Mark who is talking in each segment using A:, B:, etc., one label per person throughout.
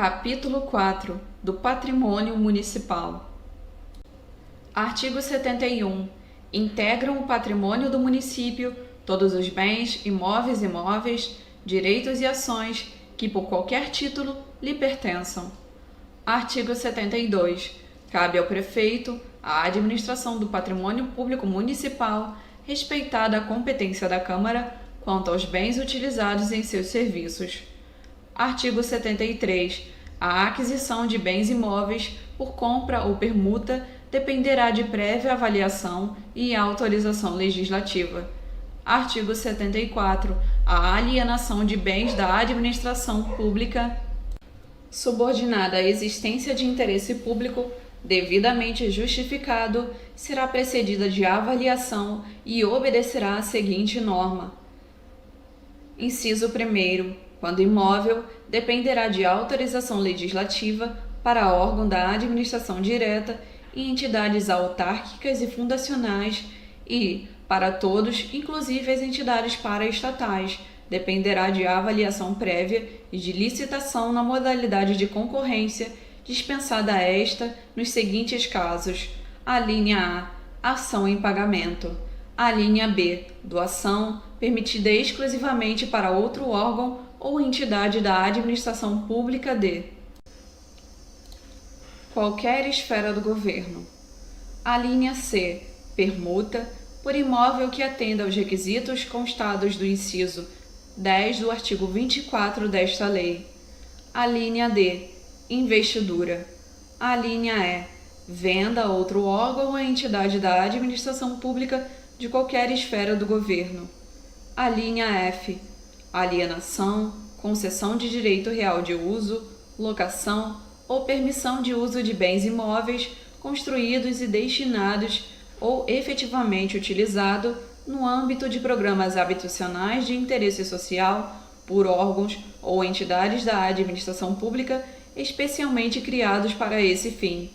A: Capítulo 4 do Patrimônio Municipal. Artigo 71. Integram o patrimônio do município todos os bens, imóveis e móveis, direitos e ações que por qualquer título lhe pertençam. Artigo 72. Cabe ao prefeito a administração do patrimônio público municipal, respeitada a competência da Câmara quanto aos bens utilizados em seus serviços. Artigo 73. A aquisição de bens imóveis por compra ou permuta dependerá de prévia avaliação e autorização legislativa. Artigo 74. A alienação de bens da administração pública subordinada à existência de interesse público devidamente justificado será precedida de avaliação e obedecerá à seguinte norma. Inciso 1º. Quando imóvel, dependerá de autorização legislativa para órgão da administração direta e entidades autárquicas e fundacionais e, para todos, inclusive as entidades paraestatais, dependerá de avaliação prévia e de licitação na modalidade de concorrência, dispensada esta nos seguintes casos: alínea A, ação em pagamento; alínea B, doação, permitida exclusivamente para outro órgão ou entidade da administração pública de qualquer esfera do governo; alínea C, permuta, por imóvel que atenda aos requisitos constados do inciso 10 do artigo 24 desta lei; alínea D, investidura; alínea E, venda a outro órgão ou entidade da administração pública de qualquer esfera do governo; alínea F, alienação, concessão de direito real de uso, locação ou permissão de uso de bens imóveis construídos e destinados ou efetivamente utilizado no âmbito de programas habitacionais de interesse social por órgãos ou entidades da administração pública especialmente criados para esse fim.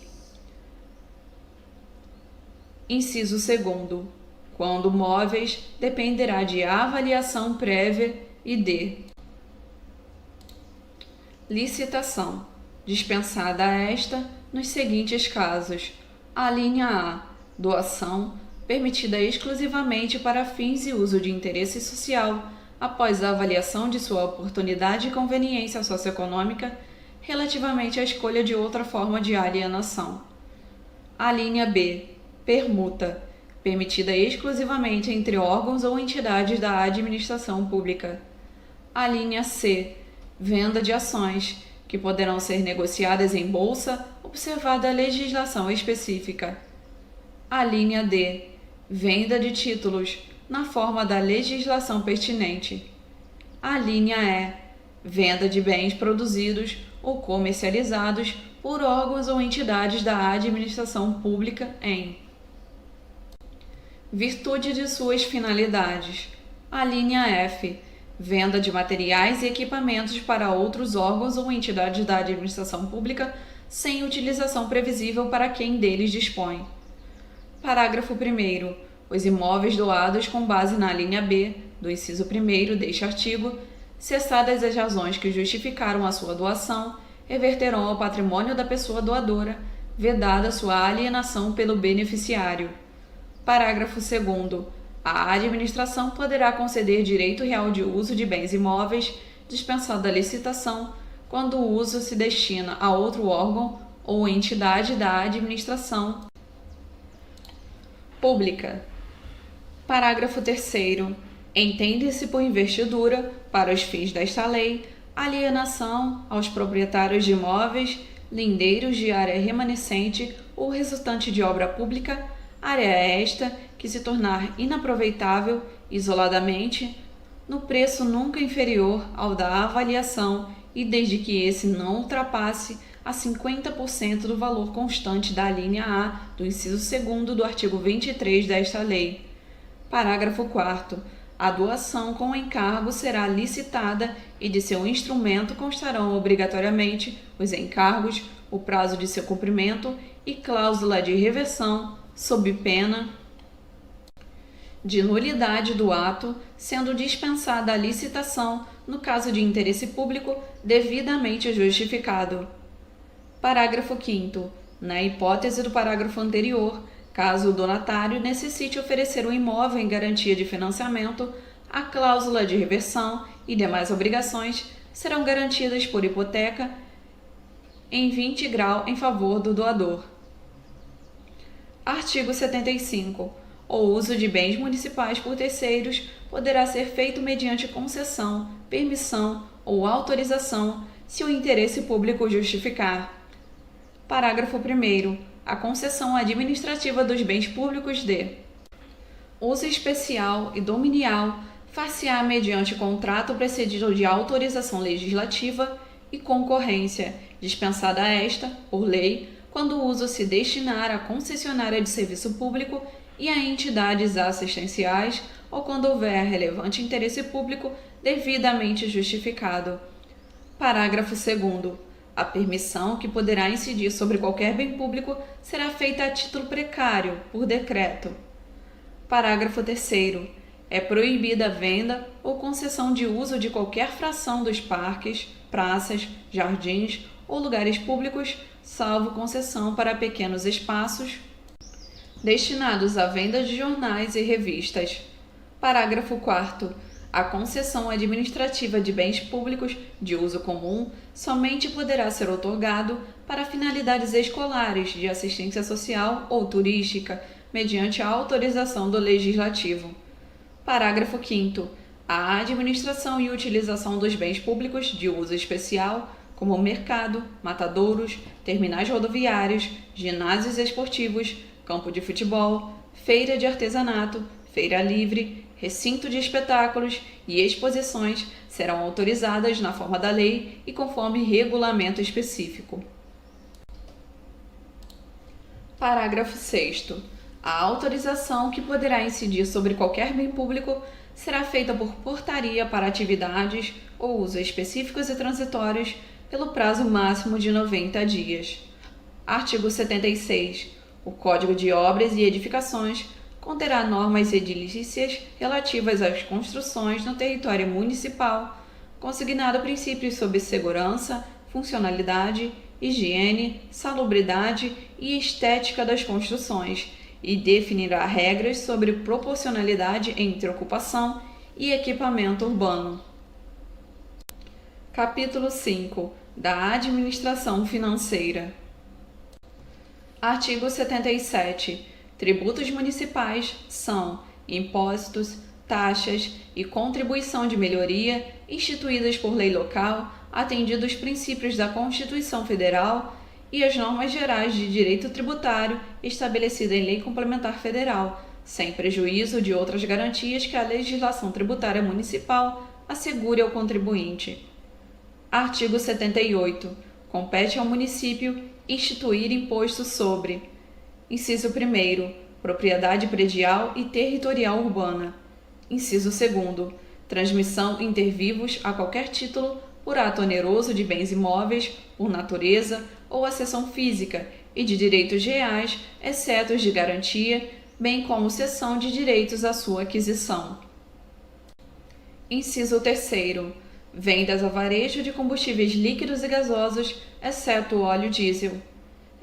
A: Inciso 2º. Quando móveis, dependerá de avaliação prévia e de licitação, dispensada esta nos seguintes casos: alínea A, doação, permitida exclusivamente para fins e uso de interesse social, após a avaliação de sua oportunidade e conveniência socioeconômica relativamente à escolha de outra forma de alienação; alínea B, permuta, permitida exclusivamente entre órgãos ou entidades da administração pública; alínea C, venda de ações, que poderão ser negociadas em bolsa, observada a legislação específica; alínea D, venda de títulos, na forma da legislação pertinente; alínea E, venda de bens produzidos ou comercializados por órgãos ou entidades da administração pública em virtude de suas finalidades; alínea F, venda de materiais e equipamentos para outros órgãos ou entidades da administração pública sem utilização previsível para quem deles dispõe. Parágrafo 1º. Os imóveis doados com base na alínea B do inciso 1º deste artigo, cessadas as razões que justificaram a sua doação, reverterão ao patrimônio da pessoa doadora, vedada sua alienação pelo beneficiário. Parágrafo 2º. A administração poderá conceder direito real de uso de bens imóveis, dispensada a licitação, quando o uso se destina a outro órgão ou entidade da administração pública. Parágrafo 3º. Entende-se por investidura, para os fins desta lei, alienação aos proprietários de imóveis, lindeiros de área remanescente ou resultante de obra pública, área esta que se tornar inaproveitável isoladamente, no preço nunca inferior ao da avaliação e desde que esse não ultrapasse a 50% do valor constante da alínea A do inciso 2º do artigo 23 desta lei. Parágrafo 4º. A doação com encargo será licitada e de seu instrumento constarão obrigatoriamente os encargos, o prazo de seu cumprimento e cláusula de reversão, sob pena de nulidade do ato, sendo dispensada a licitação no caso de interesse público devidamente justificado. Parágrafo 5º. Na hipótese do parágrafo anterior, caso o donatário necessite oferecer um imóvel em garantia de financiamento, a cláusula de reversão e demais obrigações serão garantidas por hipoteca em 20 graus em favor do doador. Artigo 75. O uso de bens municipais por terceiros poderá ser feito mediante concessão, permissão ou autorização, se o interesse público justificar. Parágrafo 1º. A concessão administrativa dos bens públicos de uso especial e dominial far-se-á mediante contrato precedido de autorização legislativa e concorrência, dispensada esta, por lei, quando o uso se destinar à concessionária de serviço público e a entidades assistenciais ou quando houver relevante interesse público devidamente justificado. Parágrafo 2º. A permissão, que poderá incidir sobre qualquer bem público, será feita a título precário, por decreto. Parágrafo 3º. É proibida a venda ou concessão de uso de qualquer fração dos parques, praças, jardins ou lugares públicos, salvo concessão para pequenos espaços destinados à venda de jornais e revistas. Parágrafo 4º. A concessão administrativa de bens públicos de uso comum somente poderá ser otorgado para finalidades escolares, de assistência social ou turística, mediante a autorização do Legislativo. Parágrafo 5º. A administração e utilização dos bens públicos de uso especial, como mercado, matadouros, terminais rodoviários, ginásios esportivos, campo de futebol, feira de artesanato, feira livre, recinto de espetáculos e exposições serão autorizadas na forma da lei e conforme regulamento específico. Parágrafo 6º. A autorização, que poderá incidir sobre qualquer bem público, será feita por portaria para atividades ou usos específicos e transitórios pelo prazo máximo de 90 dias. Artigo 76. O Código de Obras e Edificações conterá normas edilícias relativas às construções no território municipal, consignado princípios sobre segurança, funcionalidade, higiene, salubridade e estética das construções, e definirá regras sobre proporcionalidade entre ocupação e equipamento urbano. Capítulo 5. Da Administração Financeira. Artigo 77. Tributos municipais são impostos, taxas e contribuição de melhoria instituídas por lei local, atendidos os princípios da Constituição Federal e as normas gerais de direito tributário estabelecidas em lei complementar federal, sem prejuízo de outras garantias que a legislação tributária municipal assegure ao contribuinte. Artigo 78. Compete ao município instituir imposto sobre: inciso 1º, propriedade predial e territorial urbana. Inciso 2º, transmissão inter vivos a qualquer título por ato oneroso de bens imóveis, por natureza ou acessão física e de direitos reais, exceto os de garantia, bem como cessão de direitos à sua aquisição. Inciso 3º, vendas a varejo de combustíveis líquidos e gasosos, exceto o óleo diesel.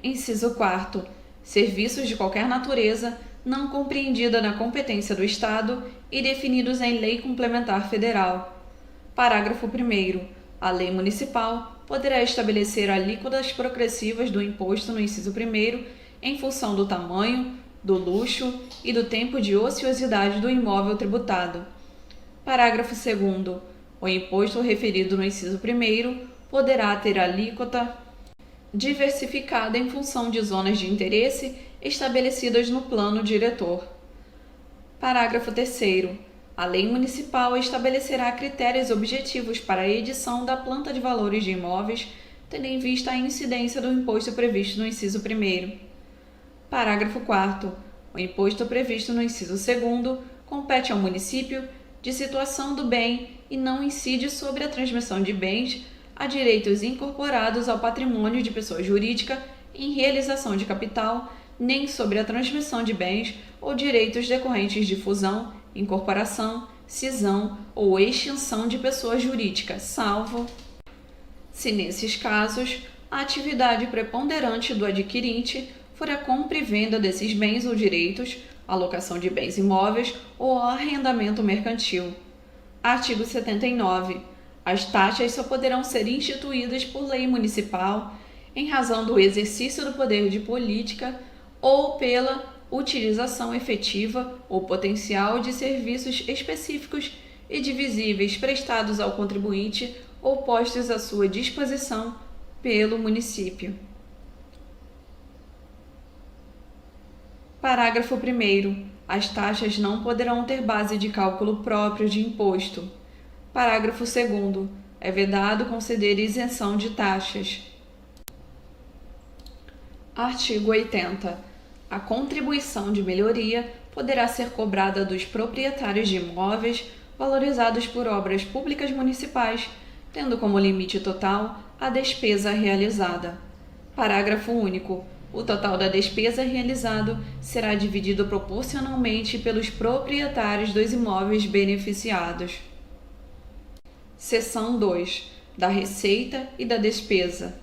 A: Inciso 4º, serviços de qualquer natureza não compreendida na competência do Estado e definidos em lei complementar federal. Parágrafo 1º. A lei municipal poderá estabelecer alíquotas progressivas do imposto no inciso 1º em função do tamanho, do luxo e do tempo de ociosidade do imóvel tributado. Parágrafo 2º. O imposto referido no inciso 1º poderá ter alíquota diversificada em função de zonas de interesse estabelecidas no plano diretor. Parágrafo 3º. A lei municipal estabelecerá critérios objetivos para a edição da planta de valores de imóveis, tendo em vista a incidência do imposto previsto no inciso 1º. Parágrafo 4º. O imposto previsto no inciso 2º compete ao município de situação do bem e não incide sobre a transmissão de bens a direitos incorporados ao patrimônio de pessoa jurídica em realização de capital, nem sobre a transmissão de bens ou direitos decorrentes de fusão, incorporação, cisão ou extinção de pessoa jurídica, salvo se nesses casos a atividade preponderante do adquirente for a compra e venda desses bens ou direitos, alocação de bens imóveis ou arrendamento mercantil. Artigo 79. As taxas só poderão ser instituídas por lei municipal em razão do exercício do poder de política ou pela utilização efetiva ou potencial de serviços específicos e divisíveis prestados ao contribuinte ou postos à sua disposição pelo município. Parágrafo 1º. As taxas não poderão ter base de cálculo próprio de imposto. Parágrafo 2º. É vedado conceder isenção de taxas. Artigo 80. A contribuição de melhoria poderá ser cobrada dos proprietários de imóveis valorizados por obras públicas municipais, tendo como limite total a despesa realizada. Parágrafo único. O total da despesa realizado será dividido proporcionalmente pelos proprietários dos imóveis beneficiados. Seção 2. Da receita e da despesa.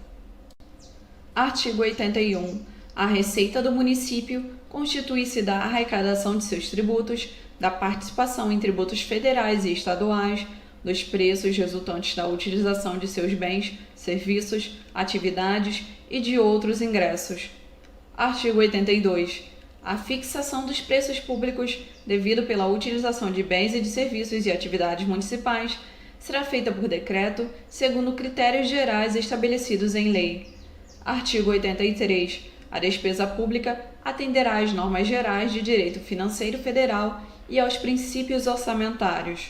A: Artigo 81. A receita do município constitui-se da arrecadação de seus tributos, da participação em tributos federais e estaduais, dos preços resultantes da utilização de seus bens, serviços, atividades e de outros ingressos. Artigo 82. A fixação dos preços públicos, devido pela utilização de bens e de serviços e atividades municipais, será feita por decreto, segundo critérios gerais estabelecidos em lei. Artigo 83. A despesa pública atenderá às normas gerais de direito financeiro federal e aos princípios orçamentários.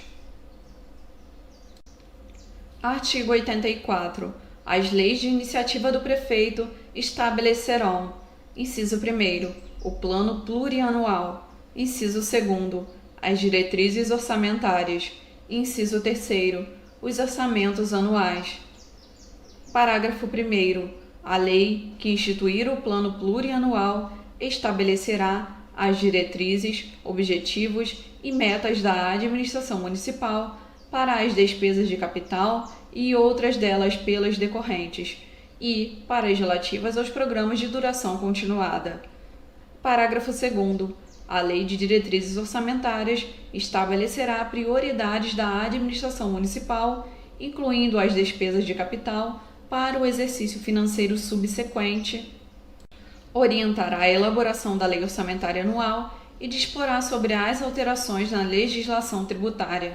A: Artigo 84. As leis de iniciativa do prefeito estabelecerão: inciso 1º, o plano plurianual; inciso 2º, as diretrizes orçamentárias; inciso 3º, os orçamentos anuais. Parágrafo 1º. A lei que instituir o plano plurianual estabelecerá as diretrizes, objetivos e metas da administração municipal para as despesas de capital e outras delas pelas decorrentes, e para as relativas aos programas de duração continuada. Parágrafo 2º. A Lei de Diretrizes Orçamentárias estabelecerá prioridades da administração municipal, incluindo as despesas de capital, para o exercício financeiro subsequente, orientará a elaboração da Lei Orçamentária Anual e disporá sobre as alterações na legislação tributária.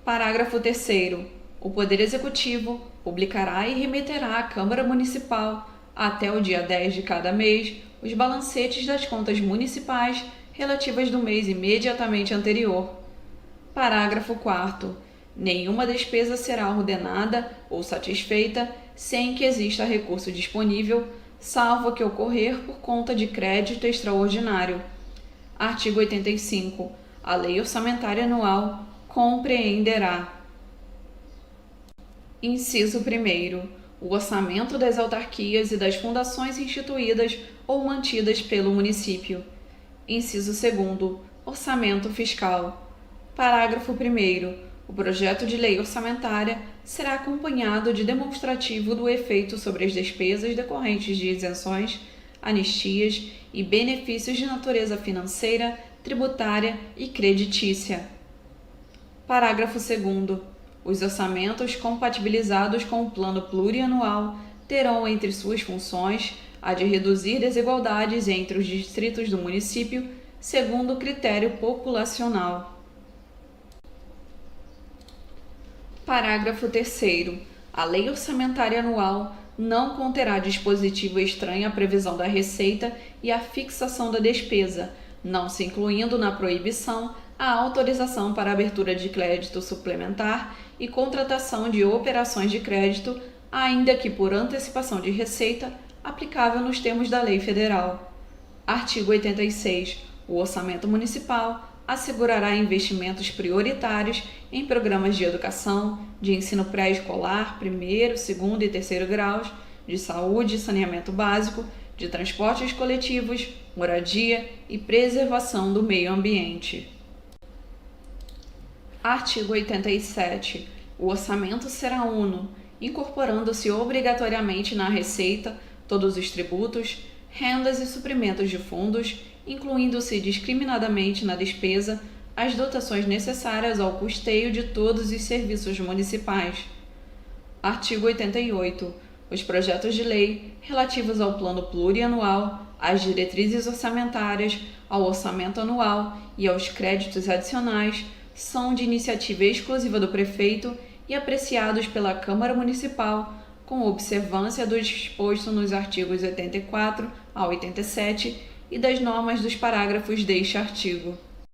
A: Parágrafo 3º. O Poder Executivo publicará e remeterá à Câmara Municipal, até o dia 10 de cada mês, os balancetes das contas municipais relativas do mês imediatamente anterior. Parágrafo 4º. Nenhuma despesa será ordenada ou satisfeita sem que exista recurso disponível, salvo que ocorrer por conta de crédito extraordinário. Artigo 85. A Lei Orçamentária Anual compreenderá: inciso 1º, o orçamento das autarquias e das fundações instituídas ou mantidas pelo município. Inciso 2º, orçamento fiscal. Parágrafo 1º. O projeto de lei orçamentária será acompanhado de demonstrativo do efeito sobre as despesas decorrentes de isenções, anistias e benefícios de natureza financeira, tributária e creditícia. Parágrafo 2º. Os orçamentos compatibilizados com o plano plurianual terão entre suas funções a de reduzir desigualdades entre os distritos do município segundo o critério populacional. Parágrafo 3º. A Lei Orçamentária Anual não conterá dispositivo estranho à previsão da receita e à fixação da despesa, não se incluindo na proibição a autorização para abertura de crédito suplementar e contratação de operações de crédito, ainda que por antecipação de receita, aplicável nos termos da lei federal. Artigo 86. O orçamento municipal assegurará investimentos prioritários em programas de educação, de ensino pré-escolar, primeiro, segundo e terceiro graus, de saúde e saneamento básico, de transportes coletivos, moradia e preservação do meio ambiente. Artigo 87. O orçamento será uno, incorporando-se obrigatoriamente na receita todos os tributos, rendas e suprimentos de fundos, incluindo-se discriminadamente na despesa as dotações necessárias ao custeio de todos os serviços municipais. Artigo 88. Os projetos de lei relativos ao Plano Plurianual, às diretrizes orçamentárias, ao orçamento anual e aos créditos adicionais são de iniciativa exclusiva do prefeito e apreciados pela Câmara Municipal, com observância do disposto nos artigos 84 a 87 e das normas dos parágrafos deste artigo.